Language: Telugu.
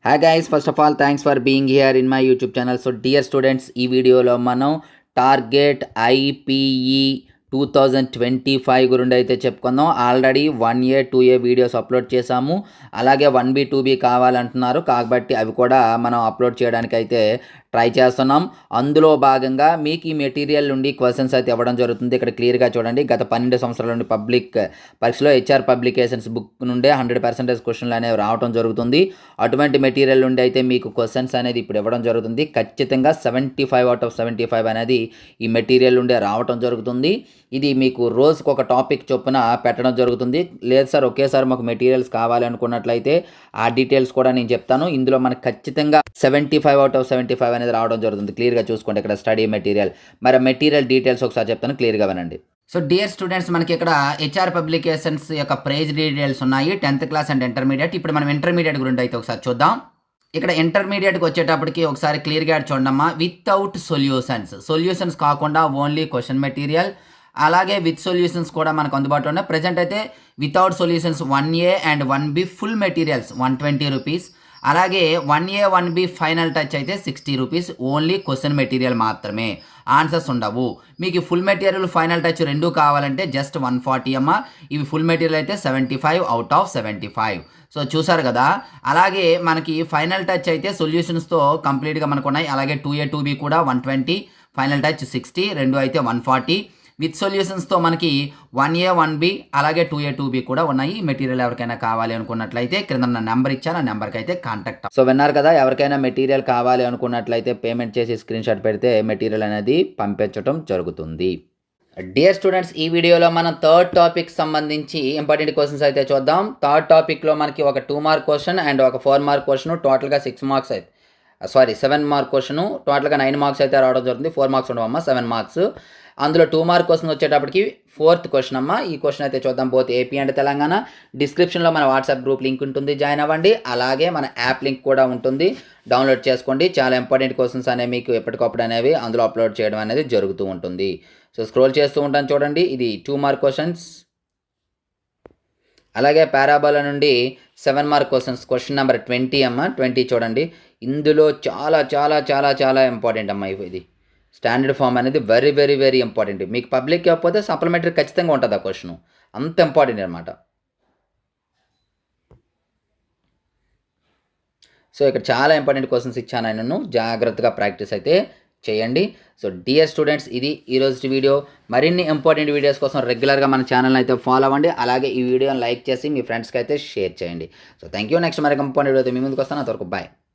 Hi guys, first of all thanks for being here in my YouTube channel. So dear students, ఈ వీడియోలో మనం టార్గెట్ ఐపీఈ 2025 గురించి అయితే చెప్పుకుందాం. Already 1A 2A videos upload చేశాము. అలాగే 1B 2B కావాలంటున్నారు, కాబట్టి అవి కూడా మనం అప్లోడ్ చేయడానికి అయితే ట్రై చేస్తున్నాం. అందులో భాగంగా మీకు ఈ మెటీరియల్ నుండి క్వశ్చన్స్ అయితే ఇవ్వడం జరుగుతుంది. ఇక్కడ క్లియర్గా చూడండి, గత 12 సంవత్సరాల నుండి పబ్లిక్ పరీక్షలో హెచ్ఆర్ పబ్లికేషన్స్ బుక్ నుండే 100% క్వశ్చన్లు అనేవి రావడం జరుగుతుంది. అటువంటి మెటీరియల్ నుండి అయితే మీకు క్వశ్చన్స్ అనేది ఇప్పుడు ఇవ్వడం జరుగుతుంది. ఖచ్చితంగా 75 out of 75 అనేది ఈ మెటీరియల్ నుండే రావడం జరుగుతుంది. ఇది మీకు రోజుకు ఒక టాపిక్ చొప్పున పెట్టడం జరుగుతుంది. లేదు సార్ ఒకేసారి మాకు మెటీరియల్స్ కావాలి అనుకున్నట్లయితే ఆ డీటెయిల్స్ కూడా నేను చెప్తాను. ఇందులో మనకు ఖచ్చితంగా 75 out of 75 అనేది రావడం జరుగుతుంది. క్లియర్గా చూసుకోండి ఇక్కడ స్టడీ మెటీరియల్. మరి మెటీరియల్ డీటెయిల్స్ ఒకసారి చెప్తాను, క్లియర్గా వినండి. సో డియర్ స్టూడెంట్స్, మనకి ఇక్కడ హెచ్ఆర్ పబ్లికేషన్స్ యొక్క ప్రైజ్ డీటెయిల్స్ ఉన్నాయి, 10th క్లాస్ అండ్ ఇంటర్మీడియట్. ఇప్పుడు మనం ఇంటర్మీడియట్ గురించి అయితే ఒకసారి చూద్దాం. ఇక్కడ ఇంటర్మీడియట్కి వచ్చేటప్పటికి ఒకసారి క్లియర్గా చూడమ్మా. వితౌట్ సొల్యూషన్స్ కాకుండా ఓన్లీ క్వశ్చన్ మెటీరియల్, అలాగే విత్ సొల్యూషన్స్ కూడా మనకు అందుబాటులో ఉన్నాయి. ప్రజెంట్ అయితే without solutions 1A and 1B full materials 120 rupees. అలాగే 1A 1B ఫైనల్ టచ్ అయితే 60 రూపీస్. ఓన్లీ క్వశ్చన్ మెటీరియల్ మాత్రమే, ఆన్సర్స్ ఉండవు. మీకు ఫుల్ మెటీరియల్ ఫైనల్ టచ్ రెండు కావాలంటే జస్ట్ 140 అమ్మ. ఇవి ఫుల్ మెటీరియల్ అయితే 75 out of 75. సో చూసారు కదా. అలాగే మనకి ఫైనల్ టచ్ అయితే సొల్యూషన్స్తో కంప్లీట్గా మనకు ఉన్నాయి. అలాగే 2A 2B కూడా 120, ఫైనల్ టచ్ 60, రెండు అయితే 140. విత్ సొల్యూషన్స్తో మనకి 1A 1B అలాగే 2A 2B కూడా ఉన్నాయి. మెటీరియల్ ఎవరికైనా కావాలి అనుకున్నట్లయితే క్రింద నెంబర్ ఇచ్చాను, ఆ నెంబర్కి అయితే కాంటాక్ట్. సో విన్నారు కదా, ఎవరికైనా మెటీరియల్ కావాలి అనుకున్నట్లయితే పేమెంట్ చేసి స్క్రీన్ షాట్ పెడితే మెటీరియల్ అనేది పంపించడం జరుగుతుంది. డియర్ స్టూడెంట్స్, ఈ వీడియోలో మనం థర్డ్ టాపిక్ సంబంధించి ఇంపార్టెంట్ క్వశ్చన్స్ అయితే చూద్దాం. థర్డ్ టాపిక్లో మనకి ఒక 2 మార్క్ క్వశ్చన్ అండ్ ఒక 4 మార్క్ క్వశ్చన్, టోటల్గా 6 మార్క్స్ అయితే 7 మార్క్ క్వశ్చన్, టోటల్గా 9 మార్క్స్ అయితే రావడం జరుగుతుంది. 4 మార్క్స్ ఉండవమ్మా, 7 మార్క్స్. అందులో 2 మార్క్ క్వశ్చన్ వచ్చేటప్పటికి 4th క్వశ్చన్ అమ్మ. ఈ క్వశ్చన్ అయితే చూద్దాం. Both AP and Telangana. డిస్క్రిప్షన్లో మన వాట్సాప్ గ్రూప్ లింక్ ఉంటుంది, జాయిన్ అవ్వండి. అలాగే మన యాప్ లింక్ కూడా ఉంటుంది, డౌన్లోడ్ చేసుకోండి. చాలా ఇంపార్టెంట్ క్వశ్చన్స్ అనేవి మీకు ఎప్పటికప్పుడు అనేవి అందులో అప్లోడ్ చేయడం అనేది జరుగుతూ ఉంటుంది. సో స్క్రోల్ చేస్తూ ఉంటాను చూడండి. ఇది 2 మార్క్ క్వశ్చన్స్. అలాగే పారాబోలా నుండి 7 మార్క్ క్వశ్చన్స్, క్వశ్చన్ నెంబర్ 20 అమ్మ. 20 చూడండి. ఇందులో చాలా చాలా చాలా చాలా ఇంపార్టెంట్ అమ్మ. ఇది స్టాండర్డ్ ఫామ్ అనేది వెరీ వెరీ వెరీ ఇంపార్టెంట్. మీకు పబ్లిక్ కాకపోతే సప్లిమెంటరీ ఖచ్చితంగా ఉంటుంది ఆ క్వశ్చన్, అంత ఇంపార్టెంట్ అనమాట. సో ఇక్కడ చాలా ఇంపార్టెంట్ క్వశ్చన్స్ ఇచ్చాను, నేను జాగ్రత్తగా ప్రాక్టీస్ అయితే చేయండి. సో డియర్ స్టూడెంట్స్, ఇది ఈరోజు వీడియో. మరిన్ని ఇంపార్టెంట్ వీడియోస్ కోసం రెగ్యులర్గా మన ఛానల్ అయితే ఫాలో అవ్వండి. అలాగే ఈ వీడియోని లైక్ చేసి మీ ఫ్రెండ్స్కి అయితే షేర్ చేయండి. So thank you. నెక్స్ట్ మరి ఇంపార్టెంట్ వీడియో అయితే మీ ముందుకు వస్తాను. అంతవరకు బాయ్.